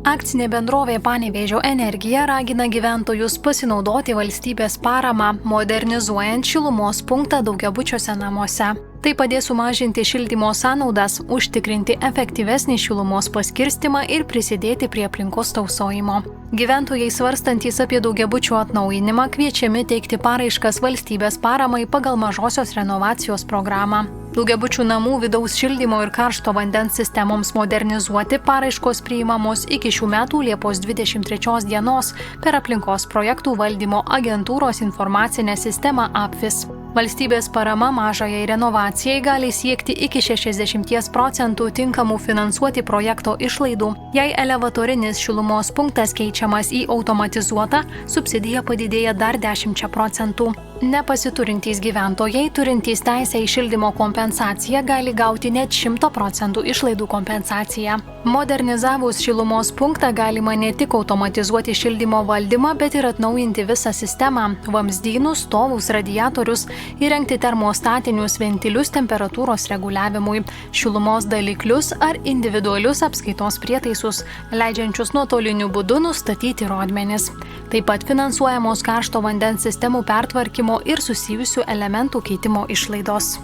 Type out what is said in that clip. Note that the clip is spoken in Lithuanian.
Akcinė bendrovė Panevėžio Energija ragina gyventojus pasinaudoti valstybės paramą, modernizuojant šilumos punktą daugiabučiuose namuose. Tai padės sumažinti šildymo sąnaudas, užtikrinti efektyvesnį šilumos paskirstimą ir prisidėti prie aplinkos tausojimo. Gyventojai svarstantys apie daugiabučių atnaujinimą kviečiami teikti paraiškas valstybės paramai pagal mažosios renovacijos programą. Daugiabučių namų vidaus šildymo ir karšto vandens sistemoms modernizuoti paraiškos priimamos iki šių metų Liepos 23 dienos per aplinkos projektų valdymo agentūros informacinę sistemą APFIS. Valstybės parama mažajai renovacijai gali siekti iki 60% tinkamų finansuoti projekto išlaidų. Jei elevatorinis šilumos punktas keičiamas į automatizuotą, subsidija padidėja dar 10%. Nepasiturintys gyventojai, turintys teisę į šildymo kompensaciją, gali gauti net 100% išlaidų kompensaciją. Modernizavus šilumos punktą galima ne tik automatizuoti šildymo valdymą, bet ir atnaujinti visą sistemą – vamzdynus, stovus, radiatorius, įrengti termostatinius ventilius temperatūros reguliavimui, šilumos daliklius ar individualius apskaitos prietaisus, leidžiančius nuotoliniu būdu nustatyti rodmenis. Taip pat finansuojamos karšto vandens sistemų pertvarkymo ir susijusių elementų keitimo išlaidos.